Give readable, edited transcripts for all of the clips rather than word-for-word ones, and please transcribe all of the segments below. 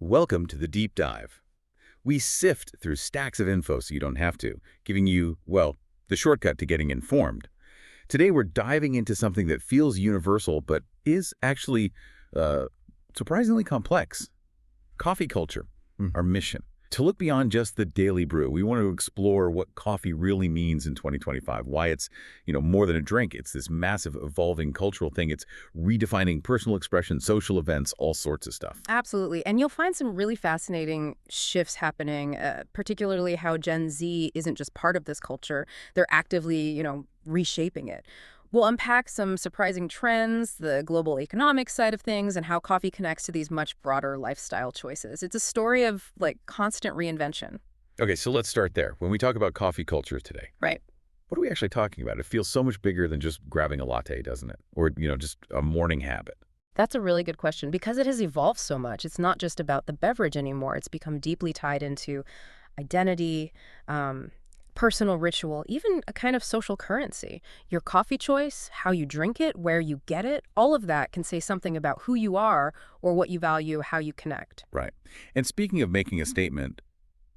Welcome to the Deep Dive. We sift through stacks of info so you don't have to, giving you, well, the shortcut to getting informed. Today we're diving into something that feels universal but is actually surprisingly complex. Coffee culture, our mission. To look beyond just the daily brew, we want to explore what coffee really means in 2025, why it's, more than a drink. It's this massive evolving cultural thing. It's redefining personal expression, social events, all sorts of stuff. Absolutely. And you'll find some really fascinating shifts happening, particularly how Gen Z isn't just part of this culture. They're actively, reshaping it. We'll unpack some surprising trends, the global economic side of things, and how coffee connects to these much broader lifestyle choices. It's a story of, constant reinvention. Okay, so let's start there. When we talk about coffee culture today, Right. what are we actually talking about? It feels so much bigger than just grabbing a latte, doesn't it? Or, just a morning habit. That's a really good question. Because it has evolved so much, it's not just about the beverage anymore. It's become deeply tied into identity, personal ritual, even a kind of social currency. Your coffee choice, how you drink it, where you get it, all of that can say something about who you are or what you value, how you connect. Right. And speaking of making a statement,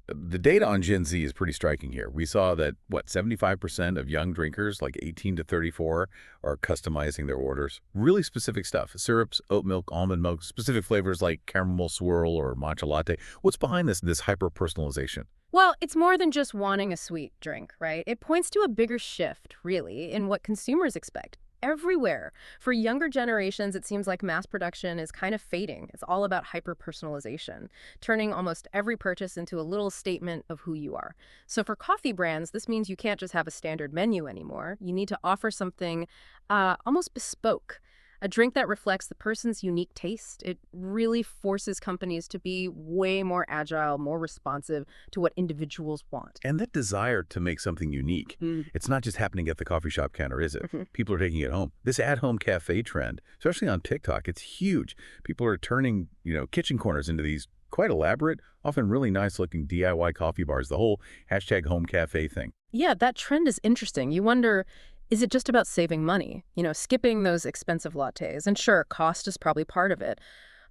the data on Gen Z is pretty striking here. We saw that, 75% of young drinkers, like 18 to 34, are customizing their orders. Really specific stuff. Syrups, oat milk, almond milk, specific flavors like caramel swirl or matcha latte. What's behind this hyper-personalization? Well, it's more than just wanting a sweet drink, right? It points to a bigger shift, really, in what consumers expect. Everywhere. For younger generations, it seems like mass production is kind of fading. It's all about hyper-personalization, turning almost every purchase into a little statement of who you are. So for coffee brands, this means you can't just have a standard menu anymore. You need to offer something almost bespoke. A drink that reflects the person's unique taste. It really forces companies to be way more agile, more responsive to what individuals want. And that desire to make something unique, it's not just happening at the coffee shop counter, is it? People are taking it home. This at-home cafe trend, especially on TikTok, it's huge. People are turning, kitchen corners into these quite elaborate, often really nice-looking DIY coffee bars, the whole #home cafe thing. Yeah, that trend is interesting. You wonder, is it just about saving money? Skipping those expensive lattes. And sure, cost is probably part of it.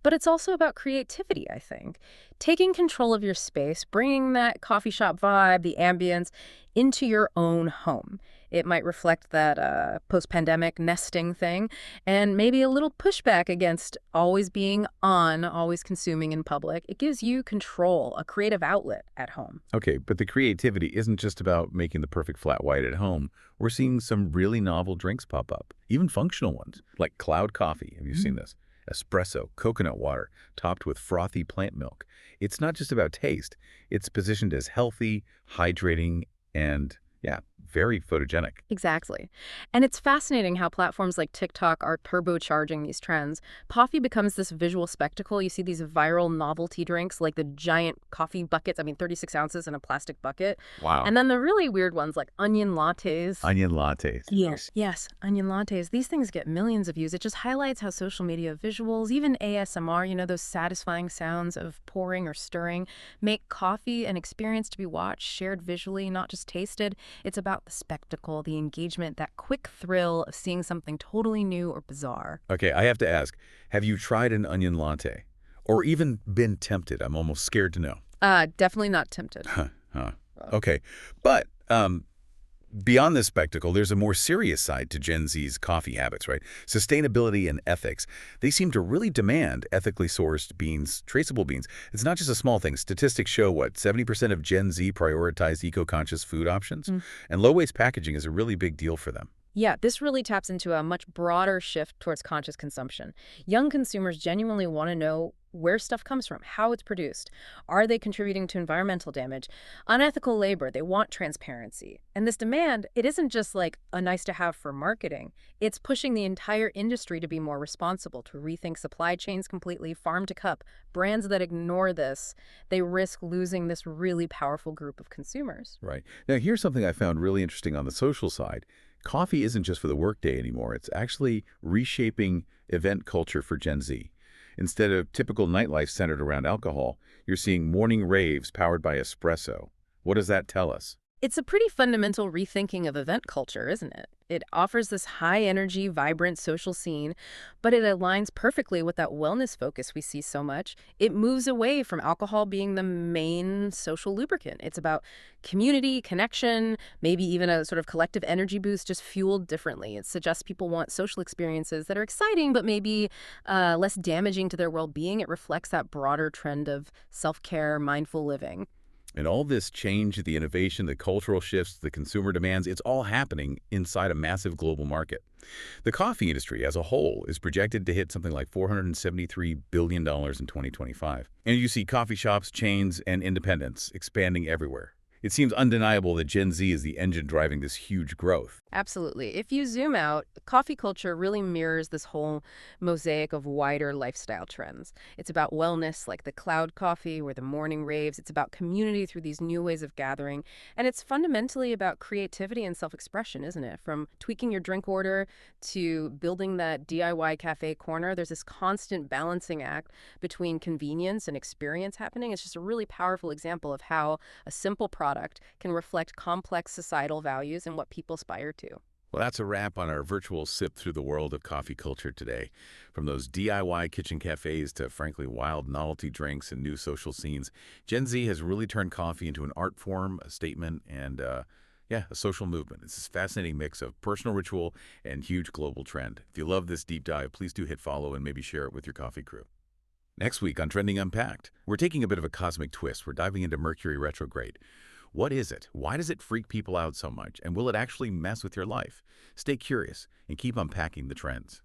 But it's also about creativity, I think. Taking control of your space, bringing that coffee shop vibe, the ambience, into your own home. It might reflect that post-pandemic nesting thing, and maybe a little pushback against always being on, always consuming in public. It gives you control, a creative outlet at home. Okay, but the creativity isn't just about making the perfect flat white at home. We're seeing some really novel drinks pop up, even functional ones, like cloud coffee. Have you seen this? Espresso, coconut water, topped with frothy plant milk. It's not just about taste. It's positioned as healthy, hydrating, and, very photogenic. Exactly. And it's fascinating how platforms like TikTok are turbocharging these trends. Coffee becomes this visual spectacle. You see these viral novelty drinks like the giant coffee buckets, 36 ounces in a plastic bucket. Wow. And then the really weird ones like onion lattes. Onion lattes. Yes, onion lattes. These things get millions of views. It just highlights how social media visuals, even ASMR, those satisfying sounds of pouring or stirring, make coffee an experience to be watched, shared visually, not just tasted. It's about the spectacle, the engagement, that quick thrill of seeing something totally new or bizarre. Okay, I have to ask, have you tried an onion latte? Or even been tempted? I'm almost scared to know. Definitely not tempted. Okay, but beyond this spectacle, there's a more serious side to Gen Z's coffee habits, right? Sustainability and ethics. They seem to really demand ethically sourced beans, traceable beans. It's not just a small thing. Statistics show, 70% of Gen Z prioritize eco-conscious food options? And low-waste packaging is a really big deal for them. Yeah, this really taps into a much broader shift towards conscious consumption. Young consumers genuinely want to know where stuff comes from, how it's produced. Are they contributing to environmental damage? Unethical labor, they want transparency. And this demand, it isn't just like a nice to have for marketing. It's pushing the entire industry to be more responsible, to rethink supply chains completely, farm to cup. Brands that ignore this, they risk losing this really powerful group of consumers. Right. Now, here's something I found really interesting on the social side. Coffee isn't just for the workday anymore. It's actually reshaping event culture for Gen Z. Instead of typical nightlife centered around alcohol, you're seeing morning raves powered by espresso. What does that tell us? It's a pretty fundamental rethinking of event culture, isn't it? It offers this high-energy, vibrant social scene, but it aligns perfectly with that wellness focus we see so much. It moves away from alcohol being the main social lubricant. It's about community, connection, maybe even a sort of collective energy boost, just fueled differently. It suggests people want social experiences that are exciting, but maybe less damaging to their well-being. It reflects that broader trend of self-care, mindful living. And all this change, the innovation, the cultural shifts, the consumer demands, it's all happening inside a massive global market. The coffee industry as a whole is projected to hit something like $473 billion in 2025. And you see coffee shops, chains, and independents expanding everywhere. It seems undeniable that Gen Z is the engine driving this huge growth. Absolutely. If you zoom out, coffee culture really mirrors this whole mosaic of wider lifestyle trends. It's about wellness, like the cloud coffee or the morning raves. It's about community through these new ways of gathering. And it's fundamentally about creativity and self-expression, isn't it? From tweaking your drink order to building that DIY cafe corner, there's this constant balancing act between convenience and experience happening. It's just a really powerful example of how a simple product can reflect complex societal values and what people aspire to. Well, that's a wrap on our virtual sip through the world of coffee culture today. From those DIY kitchen cafes to, frankly, wild novelty drinks and new social scenes, Gen Z has really turned coffee into an art form, a statement, and, yeah, a social movement. It's this fascinating mix of personal ritual and huge global trend. If you love this deep dive, please do hit follow and maybe share it with your coffee crew. Next week on Trending Unpacked, we're taking a bit of a cosmic twist. We're diving into Mercury Retrograde. What is it? Why does it freak people out so much? And will it actually mess with your life? Stay curious and keep unpacking the trends.